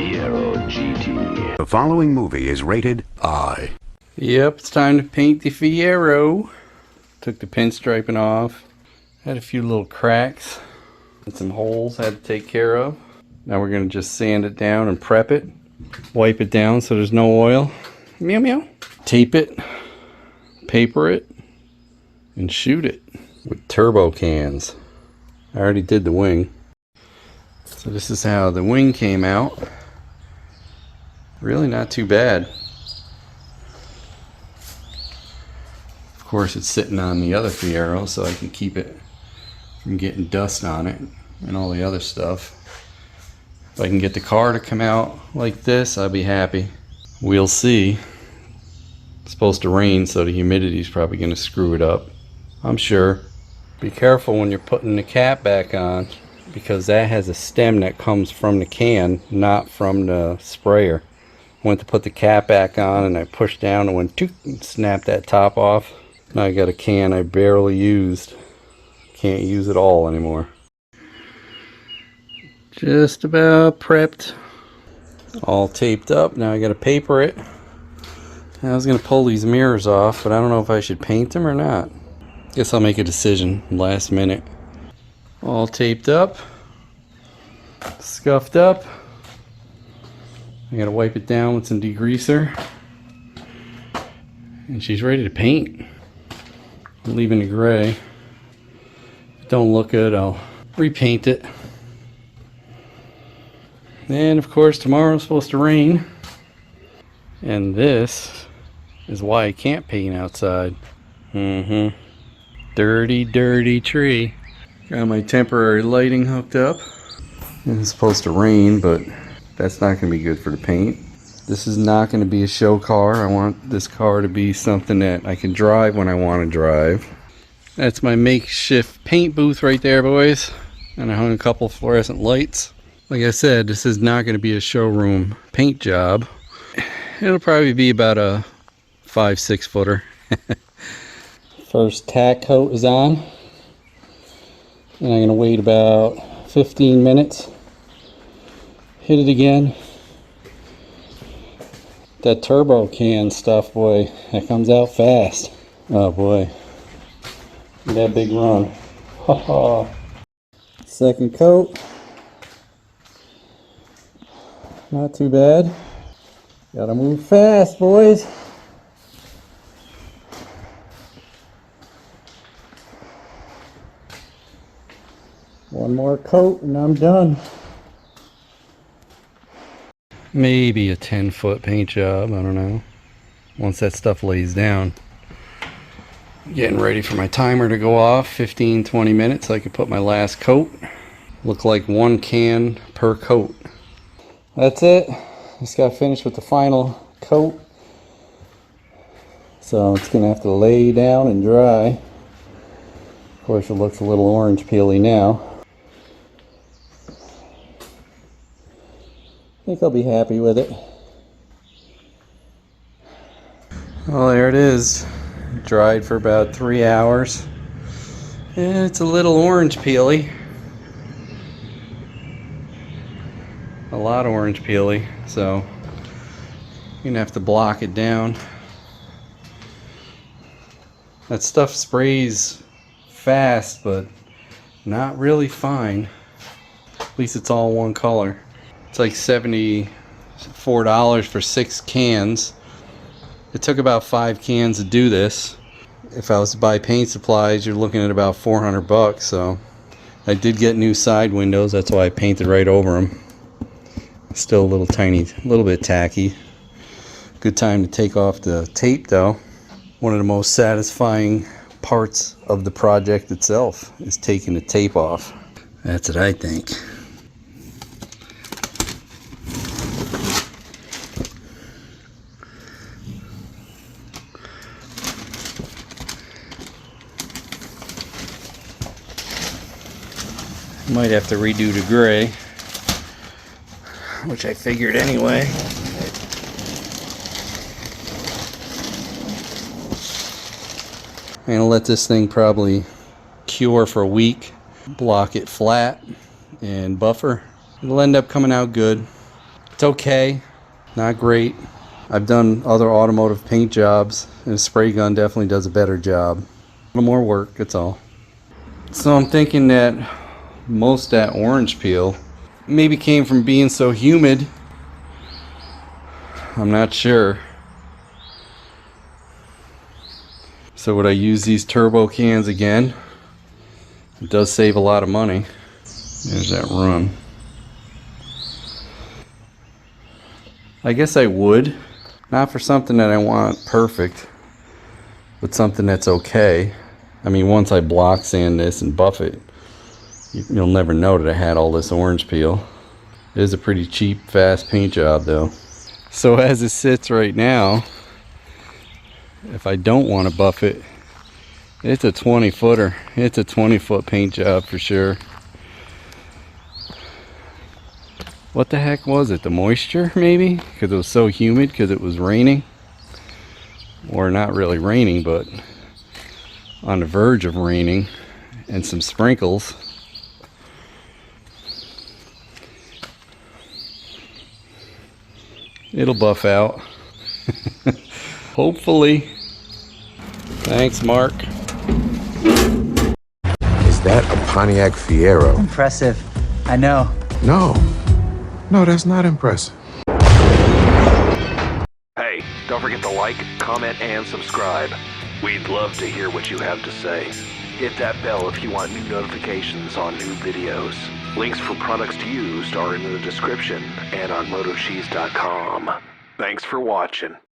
Fiero GT. The following movie is rated I. Yep, it's time to paint the Fiero. Took the pinstriping off. Had a few little cracks and some holes I had to take care of. Now we're going to just sand it down and prep it. Wipe it down so there's no oil. Meow meow. Tape it. Paper it. And shoot it with turbo cans. I already did the wing. So this is how the wing came out. Really not too bad. Of course it's sitting on the other Fiero so I can keep it from getting dust on it and all the other stuff. If I can get the car to come out like this, I'll be happy. We'll see. It's supposed to rain, so the humidity is probably going to screw it up, I'm sure. Be careful when you're putting the cap back on, because that has a stem that comes from the can, not from the sprayer. Went to put the cap back on and I pushed down and went toot and snapped that top off. Now I got a can I barely used. Can't use it all anymore. Just about prepped. All taped up. Now I gotta paper it. I was gonna pull these mirrors off, but I don't know if I should paint them or not. Guess I'll make a decision last minute. All taped up. Scuffed up. I gotta wipe it down with some degreaser. And she's ready to paint. I'm leaving the gray. If it don't look good, I'll repaint it. And of course tomorrow's supposed to rain. And this is why I can't paint outside. Dirty, dirty tree. Got my temporary lighting hooked up. It's supposed to rain, but that's not going to be good for the paint. This is not going to be a show car. I want this car to be something that I can drive when I want to drive. That's my makeshift paint booth right there, boys. And I hung a couple fluorescent lights. Like I said, this is not going to be a showroom paint job. It'll probably be about a 5-6 footer. First tack coat is on. And I'm going to wait about 15 minutes. Hit it again. That turbo can stuff, boy, that comes out fast. Oh boy. That big run. Second coat. Not too bad. Gotta move fast, boys. One more coat and I'm done. Maybe a 10-foot paint job, I don't know. Once that stuff lays down. Getting ready for my timer to go off. 15-20 minutes so I can put my last coat. Look like 1 can per coat. That's it. Just got finished with the final coat. So it's going to have to lay down and dry. Of course it looks a little orange peely now. I think I'll be happy with it. Well, there it is. Dried for about 3 hours. And it's a little orange peely. A lot of orange peely, so you're gonna have to block it down. That stuff sprays fast, but not really fine. At least it's all one color. It's like $74 for 6 cans. It took about 5 cans to do this. If I was to buy paint supplies, you're looking at about 400 bucks. So I did get new side windows. That's why I painted right over them. Still a little tiny, a little bit tacky. Good time to take off the tape though. One of the most satisfying parts of the project itself is taking the tape off. That's what I think. Might have to redo the gray, which I figured anyway. I'm gonna let this thing probably cure for a week, block it flat and buffer. It'll end up coming out good. It's okay, not great. I've done other automotive paint jobs, and a spray gun definitely does a better job. A little more work, that's all. So I'm thinking that most of that orange peel maybe came from being so humid. I'm not sure. So would I use these turbo cans again? It does save a lot of money. There's that run. I guess I would. Not for something that I want perfect, but something that's okay. I mean, once I block sand this and buff it, you'll never know that I had all this orange peel. It is a pretty cheap, fast paint job though. So as it sits right now, if I don't want to buff it, it's a 20 footer. It's a 20-foot paint job for sure. What the heck was it? The moisture maybe? Because it was so humid because it was raining. Or not really raining, but on the verge of raining, and some sprinkles. It'll buff out. Hopefully. Thanks, Mark. Is that a Pontiac Fiero? Impressive. I know. No, that's not impressive. Hey, don't forget to like, comment, and subscribe. We'd love to hear what you have to say. Hit that bell if you want new notifications on new videos. Links for products used are in the description and on MotoCheez.com. Thanks for watching.